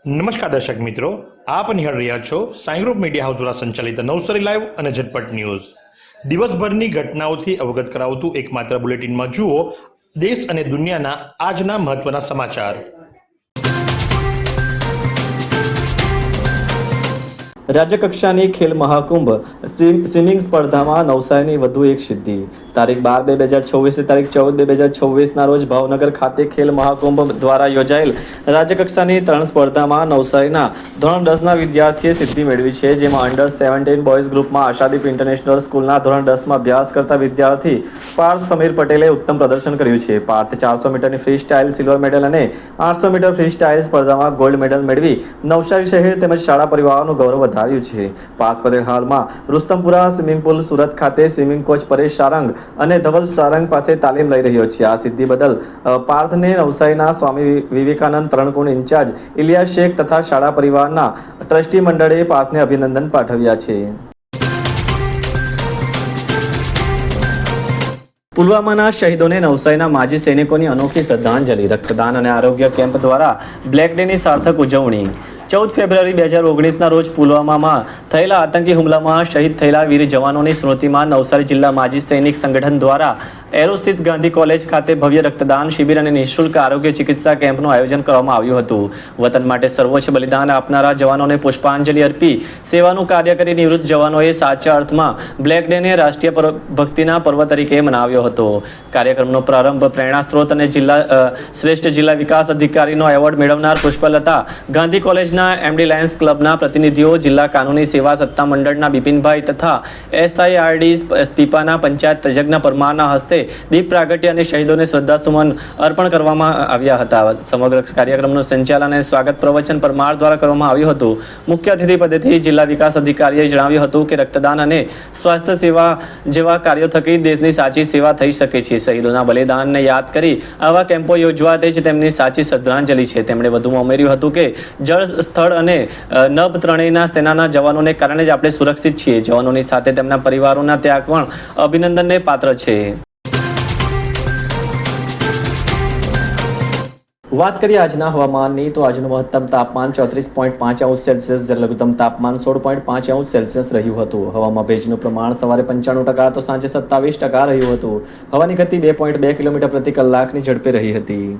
નમસ્કાર દર્શક મિત્રો, આપ નિહાળ રહ્યા છો સાઈ ગ્રુપ મીડિયા હાઉસ દ્વારા સંચાલિત નવસારી લાઈવ અને ઝટપટ ન્યૂઝ. દિવસભરની ઘટનાઓથી અવગત કરાવતું એકમાત્ર બુલેટિનમાં જુઓ દેશ અને દુનિયાના આજના મહત્વના સમાચાર. રાજ્યકક્ષાની ખેલ મહાકુંભ સ્વિમિંગ સ્પર્ધામાં નવસારીની વધુ એક સિદ્ધિ. તારીખ 12/2026 તારીખ 14/2026 રોજ ભાવનગર ખાતે ખેલ મહાકુંભ દ્વારા યોજાયેલ રાજ્યકક્ષાની તરણ સ્પર્ધામાં નવસારીના ધોરણ 10ના વિદ્યાર્થીએ સિદ્ધિ મેળવી છે. જેમાં અંડર 17 બોયઝ ગ્રુપમાં આશાદીપ ઇન્ટરનેશનલ સ્કૂલના ધોરણ 10માં અભ્યાસ કરતા વિદ્યાર્થી પાર્થ સમીર પટેલે ઉત્તમ પ્રદર્શન કર્યું છે. પાર્થે 400 મીટરની ફ્રી સ્ટાઇલ સિલ્વર મેડલ અને 800 મીટર ફ્રી સ્ટાઇલ સ્પર્ધામાં ગોલ્ડ મેડલ મેળવી નવસારી શહેર તેમજ શાળા પરિવારનું ગૌરવ વધાર્યું છે. પાર્થ પટેલ હાલમાં રુસ્તમપુરા સ્વિમિંગ પુલ સુરત ખાતે સ્વિમિંગ કોચ પરેશ સારંગ અને ધવલ સારંગ પાસે તાલીમ લઈ રહ્યો છે. આ સિદ્ધિ બદલ પાર્થને નવસારીના સ્વામી વિવેકાનંદ તરણકુંડ ઇન્ચાર્જ ઇલિયાસ શેખ તથા શાળા પરિવારના ટ્રસ્ટી મંડળે પાર્થને અભિનંદન પાઠવ્યા છે. પુલવામાના શહીદોને નવસારીના માજી સૈનિકોની અનોખી શ્રદ્ધાંજલિ. રક્તદાન અને આરોગ્ય કેમ્પ દ્વારા બ્લેક ડેની સાર્થક ઉજવણી. 14 ફેબ્રુઆરી 2019ના રોજ પુલવામામાં થયેલા આતંકી હુમલામાં શહીદ થયેલા વીર જવાનોની સ્મૃતિમાં નવસારી જિલ્લા માજી સૈનિક સંગઠન દ્વારા એરો સ્થિત ગાંધી કોલેજ ખાતે ભવ્ય રક્તદાન શિબિર અને નિઃશુલ્ક આરોગ્ય ચિકિત્સા કેમ્પનું આયોજન કરવામાં આવ્યું હતું. વતન માટે સર્વોચ્ચ બલિદાન આપનારા જવાનોને પુષ્પાંજલિ અર્પી સેવાનું કાર્ય કરી નિવૃત્ત જવાનોએ સાચા અર્થમાં બ્લેક ડેને રાષ્ટ્રીય ભક્તિના પર્વ તરીકે મનાવ્યો હતો. કાર્યક્રમનો પ્રારંભ પ્રેરણા સ્ત્રોત અને શ્રેષ્ઠ જિલ્લા વિકાસ અધિકારીનો એવોર્ડ મેળવનાર પુષ્પલતા, ગાંધી કોલેજના એમડી લાયન્સ ક્લબના પ્રતિનિધિઓ, જિલ્લા કાનૂની સેવા સત્તા મંડળના બિપિનભાઈ તથા એસઆઈઆરડી સ્પીપાના પંચાયત તજજ્ઞ પરમારના હસ્તે દીપ પ્રાગટ્ય અને શહીદોને શ્રદ્ધાસુમન અર્પણ કરવામાં આવ્યા હતા. સમગ્ર કાર્યક્રમનું સંચાલન અને સ્વાગત પ્રવચન પરમાર દ્વારા કરવામાં આવ્યું હતું. મુખ્ય અતિથિ પદેથી જિલ્લા વિકાસ અધિકારીએ જણાવ્યું હતું કે રક્તદાન અને સ્વાસ્થ્ય સેવા જેવા કાર્યો થકી દેશની સાચી સેવા થઈ શકે છે. શહીદોના બલિદાનને યાદ કરી આવા કેમ્પો યોજવા તે જ તેમની સાચી શ્રદ્ધાંજલિ છે. તેમણે વધુમાં ઉમેર્યું હતું કે જળ, સ્થળ અને નભ ત્રણેયના સેનાના જવાનોને કારણે જ આપણે સુરક્ષિત છીએ. જવાનોની સાથે તેમના પરિવારોના ત્યાગ પણ અભિનંદનને પાત્ર છે. વાત કરીએ આજના હવામાનની તો આજનું મહત્તમ તાપમાન 34.5 સેલ્સિયસ જ્યારે લઘુત્તમ તાપમાન 16.5 સેલ્સિયસ રહ્યું હતું. હવામાં ભેજનું પ્રમાણ સવારે 95% તો સાંજે 27% રહ્યું હતું. હવાની ગતિ 2.2 કિલોમીટર પ્રતિ કલાકની ઝડપે રહી હતી.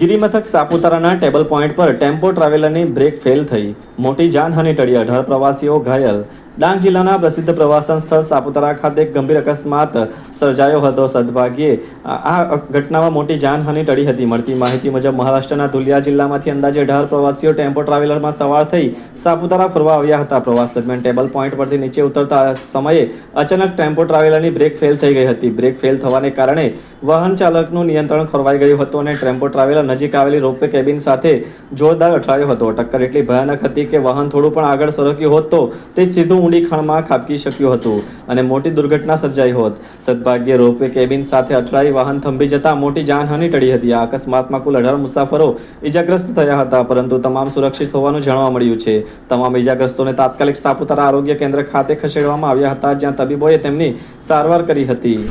ગિરિમથક સાપુતારાના ટેબલ પોઈન્ટ પર ટેમ્પો ટ્રાવેલરની બ્રેક ફેલ થઈ, મોટી જાનહાનિ ટળી, 18 પ્રવાસીઓ ઘાયલ. ડાંગ જિલ્લાના પ્રસિદ્ધ પ્રવાસન સ્થળ સાપુતારા ખાતે ગંભીર અકસ્માત સર્જાયો હતો. સદભાગ્યે આ ઘટનામાં મોટી જાનહાનિ ટળી હતી. મળતી માહિતી મુજબ મહારાષ્ટ્રના ધુલિયા જિલ્લામાંથી અંદાજે 18 પ્રવાસીઓ ટેમ્પો ટ્રાવેલરમાં સવાર થઈ સાપુતારા ફરવા આવ્યા હતા. પ્રવાસ દરમિયાન ટેબલ પોઈન્ટ પરથી નીચે ઉતરતા સમયે અચાનક ટેમ્પો ટ્રાવેલરની બ્રેક ફેલ થઈ ગઈ હતી. બ્રેક ફેલ થવાને કારણે વાહન ચાલકનું નિયંત્રણ ખોરવાઈ ગયું હતું અને ટેમ્પો ટ્રાવેલર નજીક આવેલી રોપવે કેબિન સાથે જોરદાર અથડાયો હતો. ટક્કર એટલી ભયાનક હતી કે વાહન થોડું પણ આગળ સરક્યું હોત તો તે સીધું ઊંડી ખાણમાં ખાબકી શક્યું હતું અને મોટી દુર્ઘટના સર્જાઈ હોત. સદભાગ્યે રોપવે કેબિન સાથે અથડાઈ વાહન થંભી જતા મોટી જાનહાનિ ટળી હતી. આ અકસ્માતમાં કુલ 18 મુસાફરો ઇજાગ્રસ્ત થયા હતા, પરંતુ તમામ સુરક્ષિત હોવાનું જાણવા મળ્યું છે. તમામ ઇજાગ્રસ્તોને તાત્કાલિક સાપુતારા આરોગ્ય કેન્દ્ર ખાતે ખસેડવામાં આવ્યા હતા, જ્યાં તબીબોએ તેમની સારવાર કરી હતી.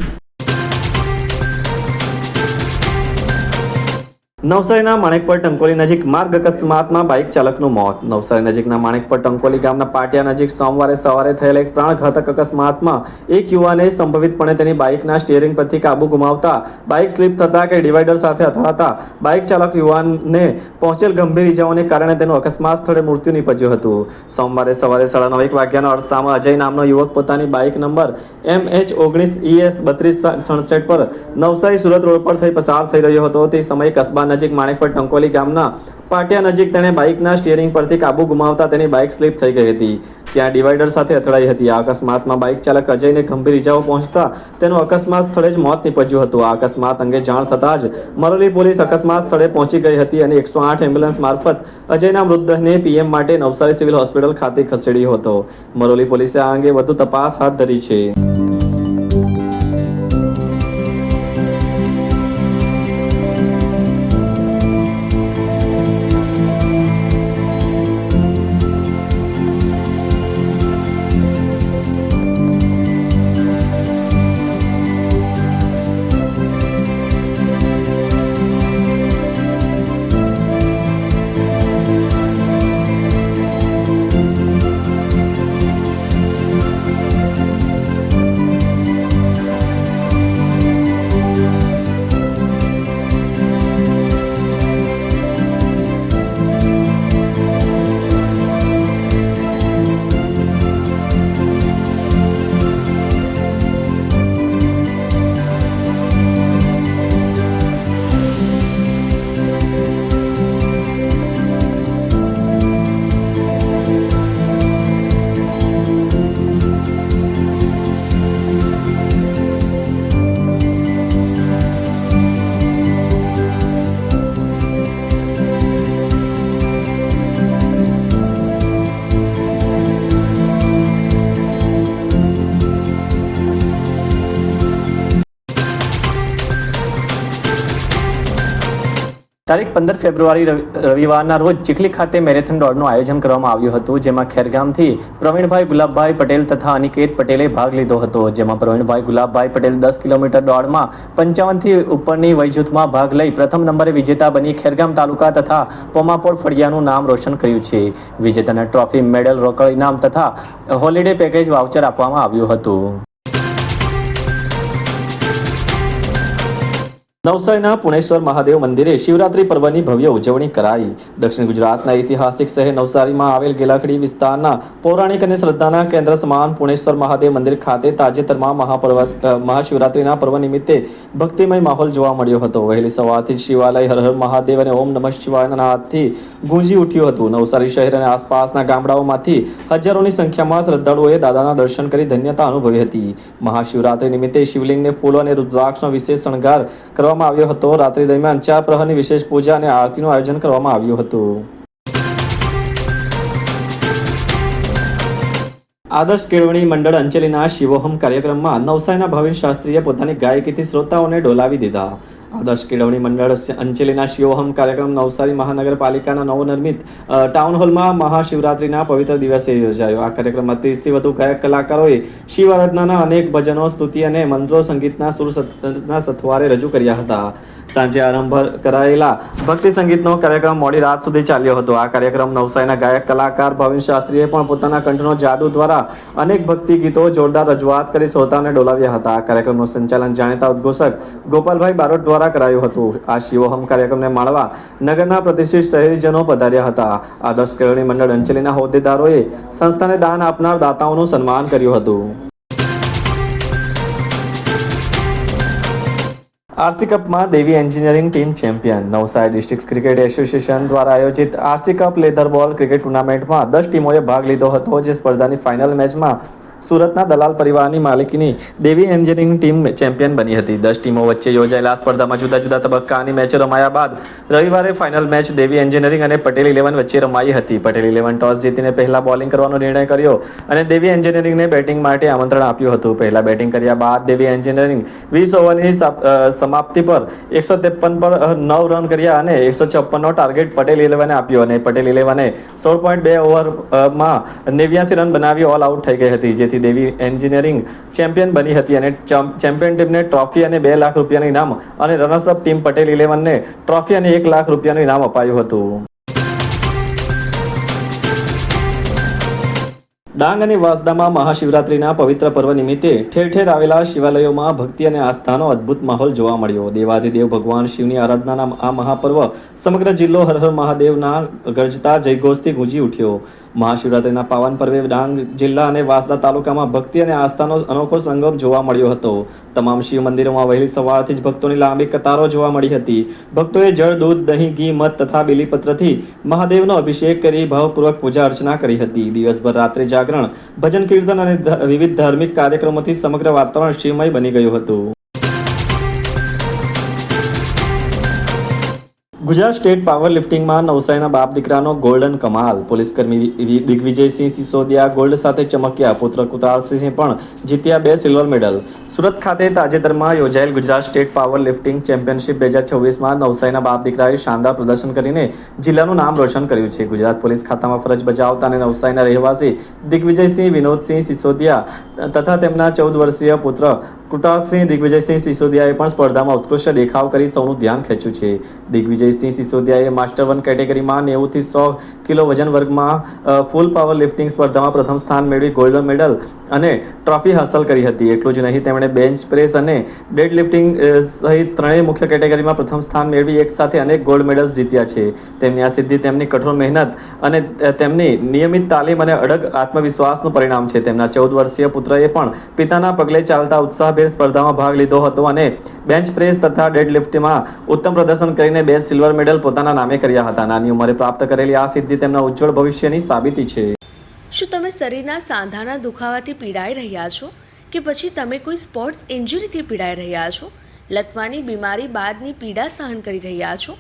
નવસારીના માણેકપર ટંકોલી નજીક માર્ગ અકસ્માતમાં બાઇક ચાલકનું મોત. નવસારી નજીકના માણેકપર ટંકોલી ગામના પાટિયા નજીક સોમવારે સવારે થયેલા એક પ્રાણઘાતક અકસ્માતમાં એક યુવાને સંભવિતપણે તેની બાઇકના સ્ટીયરિંગ પરથી કાબુ ગુમાવતા બાઇક સ્લીપ થતા કે ડિવાઈડર સાથે અથડાતા બાઇક ચાલક યુવાનને પહોંચેલ ગંભીર ઇજાઓને કારણે તેનું અકસ્માત સ્થળે મૃત્યુ નીપજ્યું હતું. સોમવારે સવારે 9:30 વાગ્યાના અરસામાં અજય નામનો યુવક પોતાની બાઇક નંબર MH19ES 3267 પર નવસારી સુરત રોડ પર થઈ પસાર થઈ રહ્યો હતો. તે સમયે કસ્બા નજીક માણેકપર ટંકોલી ગામના પાટિયા નજીક તેણે બાઇકના સ્ટીયરિંગ પરથી કાબુ ગુમાવતા તેની બાઇક સ્લીપ થઈ ગઈ હતી. ત્યાં ડિવાઈડર સાથે અથડાઈ હતી. આ અકસ્માતમાં બાઇક ચાલક અજયને ગંભીર ઇજાઓ પહોંચતા તેનું અકસ્માત સ્થળે જ મોત નીપજ્યું હતું. આ અકસ્માત અંગે જાણ થતાં જ મરોલી પોલીસ અકસ્માત સ્થળે પહોંચી ગઈ હતી અને 108 એમ્બ્યુલન્સ મારફત અજયના મૃતદેહને પીએમ માટે નવસારી સિવિલ હોસ્પિટલ ખાતે ખસેડ્યો હતો. મરોલી પોલીસે આ અંગે વધુ તપાસ હાથ ધરી છે. તારીખ 15 ફેબ્રુઆરી રવિવારના રોજ ચીખલી ખાતે મેરેથોન દોડનું આયોજન કરવામાં આવ્યું હતું, જેમાં ખેરગામથી પ્રવીણભાઈ ગુલાબભાઈ પટેલ તથા અનિકેત પટેલે ભાગ લીધો હતો. જેમાં પ્રવીણભાઈ ગુલાબભાઈ પટેલ 10 કિલોમીટર દોડમાં 55થી ઉપરની વયજૂથમાં ભાગ લઈ પ્રથમ નંબરે વિજેતા બની ખેરગામ તાલુકા તથા પોમાપોળ ફળિયાનું નામ રોશન કર્યું છે. વિજેતાને ટ્રોફી, મેડલ, રોકડ ઇનામ તથા હોલિડે પેકેજ વાઉચર આપવામાં આવ્યું હતું. નવસારીના પુણેશ્વર મહાદેવ મંદિરે શિવરાત્રી પર્વની ભવ્ય ઉજવણી કરાઈ. દક્ષિણ ગુજરાતના ઐતિહાસિક શહેર નવસારીમાં આવેલ ગેલાખડી વિસ્તારના પૌરાણિક અને શ્રદ્ધાના કેન્દ્ર સમાન પુણેશ્વર મહાદેવ મંદિર ખાતે તાજેતરમાં મહાશિવરાત્રીના પર્વ નિમિત્તે ભક્તિમય માહોલ જોવા મળ્યો હતો. વહેલી સવારથી જ શિવાલય હર હર મહાદેવ અને ઓમ નમઃ શિવાયના નાદથી ગુંજી ઉઠ્યું હતું. નવસારી શહેર અને આસપાસના ગામડાઓમાંથી હજારોની સંખ્યામાં શ્રદ્ધાળુઓએ દાદાના દર્શન કરી ધન્યતા અનુભવી હતી. મહાશિવરાત્રી નિમિત્તે શિવલિંગને ફૂલો અને રુદ્રાક્ષનો વિશેષ શણગાર કરવામાં આવ્યો હતો. રાત્રિ દરમિયાન 4 પ્રહરની વિશેષ પૂજા અને આરતીનું આયોજન કરવામાં આવ્યું હતું. આદર્શ કેળવણી મંડળ અંચલીના શિવોહમ કાર્યક્રમમાં નવસારીના ભાવિન શાસ્ત્રીએ પોતાની ગાયકીથી શ્રોતાઓને ડોલાવી દીધા. આદર્શ કેળવણી મંડળ અંચલીના શિવોહમ કાર્યક્રમ નવસારી મહાનગરપાલિકાના નવનિર્મિત ટાઉન હોલમાં મહાશિવરાત્રિના પવિત્ર દિવસે યોજાયો. આ કાર્યક્રમમાં 30થી વધુ ગાયક કલાકારોએ શિવ આરાધનાના અનેક ભજનો, સ્તુતિ અને મંત્રો સંગીતના સુરના સથવારે રજૂ કર્યા હતા. સાંજે આરંભ કરાયેલા ભક્તિ સંગીતનો કાર્યક્રમ મોડી રાત સુધી ચાલ્યો હતો. આ કાર્યક્રમ નવસારીના ગાયક કલાકાર ભાવિન શાસ્ત્રીએ પણ પોતાના કંઠનો જાદુ દ્વારા અનેક ભક્તિ ગીતો જોરદાર રજૂઆત કરી શ્રોતાઓને ડોલાવ્યા હતા. આ કાર્યક્રમનું સંચાલન જાણીતા ઉદ્ઘોષક ગોપાલભાઈ બારોટ દ્વારા કરાયું હતું. આ શિવોહમ કાર્યક્રમને માણવા નગરના પ્રતિષ્ઠિત શહેરીજનો પધાર્યા હતા. આદર્શ કેળવણી મંડળ અંચલીના હોદ્દેદારોએ સંસ્થાને દાન આપનાર દાતાઓનું સન્માન કર્યું હતું. આરસી કપમાં Devi engineering team champion. Navsari district cricket association દ્વારા આયોજિત RC cup leather ball cricket ટુર્નામેન્ટમાં 10 ટીમોએ ભાગ લીધો હતો. જે સ્પર્ધાની ફાઇનલ મેચમાં સુરતના દલાલ પરિવારની માલિકીની દેવી એન્જિનિયરિંગ ટીમ ચેમ્પિયન બની હતી. 10 ટીમો વચ્ચે યોજાયેલા સ્પર્ધામાં જુદા જુદા તબક્કાની મેચો રમાયા બાદ રવિવારે ફાઇનલ મેચ દેવી એન્જિનિયરિંગ અને પટેલ 11 વચ્ચે રમાઈ હતી. પટેલ 11 ટોસ જીતીને પહેલા બોલિંગ કરવાનો નિર્ણય કર્યો અને દેવી એન્જિનિયરિંગને બેટિંગ માટે આમંત્રણ આપ્યું હતું. પહેલા બેટિંગ કર્યા બાદ દેવી એન્જિનિયરિંગ 20 ઓવરની સમાપ્તિ પર 153 પર 9 રન કર્યા અને 156નો ટાર્ગેટ પટેલ 11એ આપ્યો અને પટેલ 11એ 16.2 ઓવરમાં 89 રન બનાવી ઓલ આઉટ થઈ ગઈ હતી. જેથી દેવી એન્જિનિયરિંગ ચેમ્પિયન બની હતી અને ચેમ્પિયન ટીમને ટ્રોફી અને 2 લાખ રૂપિયાનું ઇનામ અને રનર્સઅપ ટીમ પટેલ 11ને ટ્રોફી અને 1 લાખ રૂપિયાનું ઇનામ અપાયું હતું. ડાંગ અને વાંસદામાં મહાશિવરાત્રિના પવિત્ર પર્વ નિમિત્તે ઠેર ઠેર આવેલા શિવાલયોમાં ભક્તિ અને આસ્થાનો અદ્ભુત માહોલ જોવા મળ્યો. દેવાધિદેવ ભગવાન શિવની આરાધનાના આ મહાપર્વ સમગ્ર જિલ્લો હર હર મહાદેવના ગરજતા જયઘોષથી ગુંજી ઉઠ્યો. મહાશિવરાત્રિના પાવન પર્વે ડાંગ જિલ્લા અને વાંસદા તાલુકામાં ભક્તિ અને આસ્થાનો અનોખો સંગમ જોવા મળ્યો હતો. તમામ શિવ મંદિરોમાં વહેલી સવારથી જ ભક્તોની લાંબી કતારો જોવા મળી હતી. ભક્તોએ જળ, દૂધ, દહીં, ઘી, મધ તથા બીલીપત્રથી મહાદેવનો અભિષેક કરી ભાવપૂર્વક પૂજા અર્ચના કરી હતી. દિવસભર રાત્રે જાગરણ, ભજન, કીર્તન અને વિવિધ ધાર્મિક કાર્યક્રમોથી સમગ્ર વાતાવરણ શિવમય બની ગયું હતું. ગુજરાત સ્ટેટ પાવર લિફ્ટિંગમાં નવસારીના બાપ દીકરાનો ગોલ્ડન કમાલ. પોલીસકર્મી દિગ્વિજયસિંહ સિસોદિયા ગોલ્ડ સાથે ચમક્યા. પુત્ર કુતારસિંહે પણ જીત્યા 2 સિલ્વર મેડલ. સુરત ખાતે તાજેતરમાં યોજાયેલ Gujarat state power lifting championship 2026માં નવસારીના બાપ દીકરાએ શાનદાર પ્રદર્શન કરીને જિલ્લાનું નામ રોશન કર્યું છે. ગુજરાત પોલીસ ખાતામાં ફરજ બજાવતા અને નવસારીના રહેવાસી દિગ્વિજયસિંહ વિનોદસિંહ સિસોદિયા તથા તેમના 14 વર્ષીય પુત્ર કૃતાર્થસિંહ દિગ્વિજયસિંહ સિસોદિયાએ પણ સ્પર્ધામાં ઉત્કૃષ્ટ દેખાવ કરી સૌનું ધ્યાન ખેંચ્યું છે. દિગ્વિજયસિંહ સિસોદિયાએ માસ્ટર 1 કેટેગરીમાં 90 થી 100 કિલો વજન વર્ગમાં ફૂલ પાવર લિફ્ટિંગ સ્પર્ધામાં પ્રથમ સ્થાન મેળવી ગોલ્ડ મેડલ અને ટ્રોફી હાંસલ કરી હતી. એટલું જ નહીં, તેમણે બેન્ચ પ્રેસ અને ડેડ લિફ્ટિંગ સહિત 3 મુખ્ય કેટેગરીમાં પ્રથમ સ્થાન મેળવી એક સાથે અનેક ગોલ્ડ મેડલ્સ જીત્યા છે. તેમની આ સિદ્ધિ તેમની કઠોર મહેનત અને તેમની નિયમિત તાલીમ અને અડગ આત્મવિશ્વાસનું પરિણામ છે. તેમના 14 વર્ષીય પુત્રએ પણ પિતાના પગલે ચાલતા ઉત્સાહભેર સ્પર્ધામાં ભાગ લીધો હતો અને બેન્ચ પ્રેસ તથા ડેડ લિફ્ટમાં ઉત્તમ પ્રદર્શન કરીને 2 સિલ્વર મેડલ પોતાના નામે કર્યા હતા. નાની ઉંમરે પ્રાપ્ત કરેલી આ સિદ્ધિ તેમના ઉજ્જવળ ભવિષ્યની સાબિતી છે. શું તમે શરીરના સાંધાના દુખાવાથી પીડાઈ રહ્યા છો કે પછી તમે કોઈ સ્પોર્ટ્સ ઇન્જરીથી પીડાઈ રહ્યા છો? લકવાની બીમારી બાદની પીડા સહન કરી રહ્યા છો?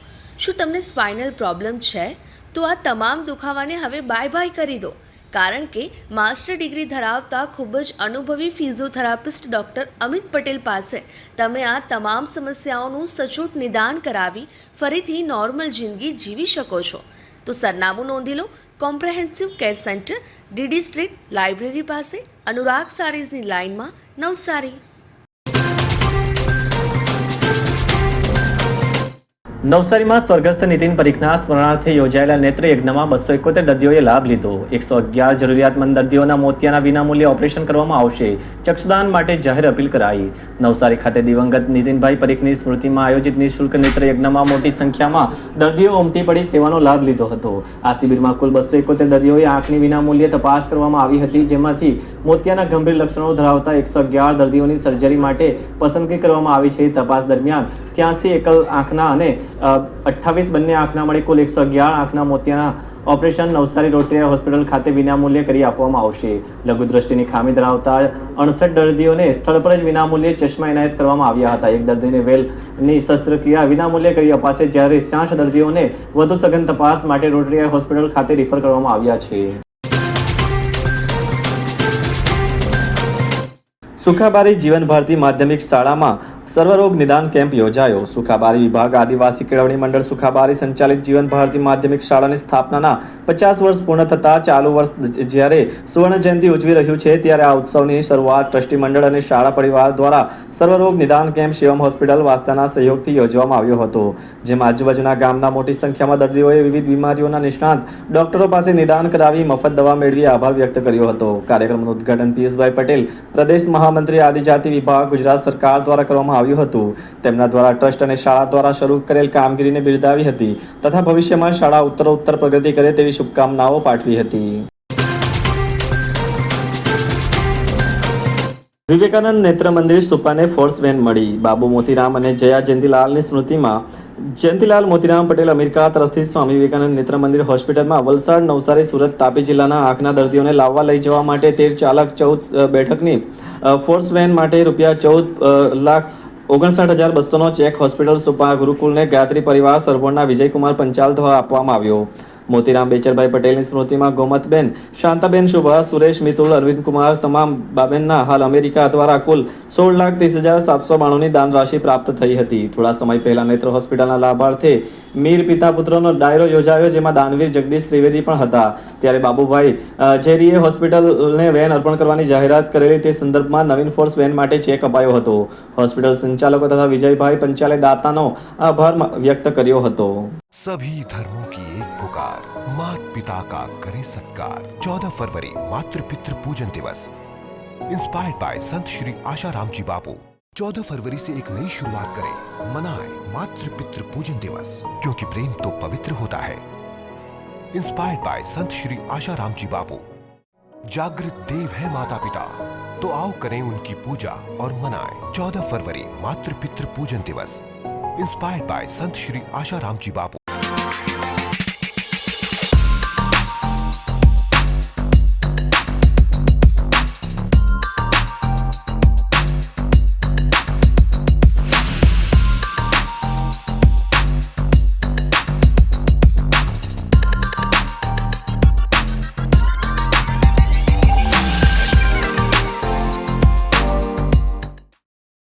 શું તમને સ્પાઇનલ પ્રોબ્લેમ છે? તો આ તમામ દુખાવાને હવે બાય બાય કરી દો. કારણ કે માસ્ટર ડિગ્રી ધરાવતા ખૂબ જ અનુભવી ફિઝિયોથેરાપિસ્ટ ડૉક્ટર અમિત પટેલ પાસે તમે આ તમામ સમસ્યાઓનું સચોટ નિદાન કરાવી ફરીથી નોર્મલ જિંદગી જીવી શકો છો. તો સરનામું નોંધી લો. Comprehensive care centre, DD street, library પાસે, અનુરાગ સારીઝની લાઇનમાં, નવસારી. નવસારીમાં સ્વર્ગસ્થ નીતિન પરીખના સ્મરણાર્થે યોજાયેલા નેત્ર યજ્ઞમાં 271 દર્દીઓએ લાભ લીધો. 111 જરૂરિયાતમંદ દર્દીઓના મોતિયાના વિનામૂલ્યે ઓપરેશન કરવામાં આવશે. ચક્ષુદાન માટે જાહેર અપીલ કરાઈ. નવસારી ખાતે દિવંગત નીતિનભાઈ પરીખની સ્મૃતિમાં આયોજિત નિઃશુલ્ક નેત્ર યજ્ઞમાં મોટી સંખ્યામાં દર્દીઓ ઉમટી પડી સેવાનો લાભ લીધો હતો. આ શિબિરમાં કુલ 271 દર્દીઓએ આંખની વિનામૂલ્યે તપાસ કરવામાં આવી હતી, જેમાંથી મોતિયાના ગંભીર લક્ષણો ધરાવતા 111 દર્દીઓની સર્જરી માટે પસંદગી કરવામાં આવી છે. તપાસ દરમિયાન 83 એકલ આંખના અને 28 બંને આંખના મળી કુલ 111 આંખના મોતિયાના ઓપરેશન નવસારી રોટરી હોસ્પિટલ ખાતે વિનામૂલ્યે કરી આપવામાં આવશે. લઘુદ્રષ્ટિની ખામી ધરાવતા 68 દર્દીઓને સ્થળ પર જ વિનામૂલ્યે ચશ્મા એનાયત કરવામાં આવ્યા હતા. એક દર્દીને વેલની શસ્ત્રક્રિયા વિનામૂલ્યે કરી અપાશે, જ્યારે 60 દર્દીઓને વધુ સઘન તપાસ માટે રોટરી હોસ્પિટલ ખાતે રિફર કરવામાં આવ્યા છે. સુખાબારી જીવન ભારતી માધ્યમિક શાળામાં સર્વરોગ નિદાન કેમ્પ યોજાયો. સુખાબારી વિભાગ આદિવાસી કેળવણી મંડળ સુખાબારી સંચાલિત જીવન ભારતી માધ્યમિક શાળાની સ્થાપનાના 50 વર્ષ પૂર્ણ થતા ચાલુ વર્ષ જ્યારે સુવર્ણ જયંતિ ઉજવી રહ્યું છે, ત્યારે આ ઉત્સવની શરૂઆત ટ્રસ્ટી મંડળ અને શાળા પરિવાર દ્વારા સર્વરોગ નિદાન કેમ્પ શિવમ હોસ્પિટલ વાસ્તાના સહયોગથી યોજવામાં આવ્યો હતો, જેમાં આજુબાજુના ગામના મોટી સંખ્યામાં દર્દીઓએ વિવિધ બીમારીઓના નિષ્ણાત ડોક્ટરો પાસે નિદાન કરાવી મફત દવા મેળવી આભાર વ્યક્ત કર્યો હતો. કાર્યક્રમનું ઉદ્ઘાટન પિયુષભાઈ પટેલ, પ્રદેશ મહામંત્રી આદિજાતિ વિભાગ, ગુજરાત સરકાર દ્વારા કરવામાં આવ્યું હતું. તેમના દ્વારા ટ્રસ્ટ અને શાળા દ્વારા શરૂ કરેલ કામગીરીને બિરદાવી હતી તથા ભવિષ્યમાં શાળા ઉત્તરોત્તર પ્રગતિ કરે તેવી શુભકામનાઓ પાઠવી હતી. વિવેકાનંદ નેત્ર મંદિર સુપાને ફોર્સ વેન મળી. બાબુ મોતીરામ અને જયા જયંતિલાલની સ્મૃતિમાં જયંતિલાલ મોતીરામ પટેલ અમેરિકા તરફથી સ્વામી વિવેકાનંદ નેત્ર મંદિર હોસ્પિટલમાં વલસાડ, નવસારી, સુરત, તાપી જિલ્લાના આંખના દર્દીઓને લાવવા લઈ જવા માટે 13 ચાલક 14 બેઠકની ફોર્સ વેન માટે ₹14,59,200નો ચેક હોસ્પિટલ સુપા ગુરુકુલને ગાયત્રી પરિવાર સરભોણના વિજયકુમાર પંચાલ દ્વારા આપવામાં આવ્યો. મોતીરામ બેચરભાઈ પટેલની સ્મૃતિમાં ગોમતબેન, શાંતાબેન શુભા, સુરેશ મિતુલ, અરવિંદ કુમાર તમામ બાબેનના હાલ અમેરિકા દ્વારા કુલ 16,30,792ની દાન રાશિ પ્રાપ્ત થઈ હતી. થોડા સમય પહેલા નેત્ર હોસ્પિટલના લાભાર્થે મીર પિતા પુત્રનો ડાયરો યોજાયો, જેમાં દાનવીર જગદીશ ત્રિવેદી પણ હતા. ત્યારે બાબુભાઈ ઝેરીએ હોસ્પિટલને વેન અર્પણ કરવાની જાહેરાત કરેલી તે સંદર્ભમાં નવીન ફોર્સ વેન માટે ચેક અપાયો હતો. હોસ્પિટલ સંચાલકો તથા વિજયભાઈ પંચાલે દાતાનો આભાર વ્યક્ત કર્યો હતો. सभी धर्मों की एक पुकार, मात पिता का करे सत्कार. 14 फरवरी मातृ पितृ पूजन दिवस, इंस्पायर्ड बाय संत श्री आशारामजी बापू. 14 फरवरी से एक नई शुरुआत करें, मनाएं मातृ पितृ पूजन दिवस, क्योंकि प्रेम तो पवित्र होता है. इंस्पायर्ड बाय संत श्री आशारामजी बापू. जागृत देव है माता पिता, तो आओ करें उनकी पूजा और मनाएं 14 फरवरी मातृ पितृ पूजन दिवस. Inspired by Sant Shri Asharamji Bapu.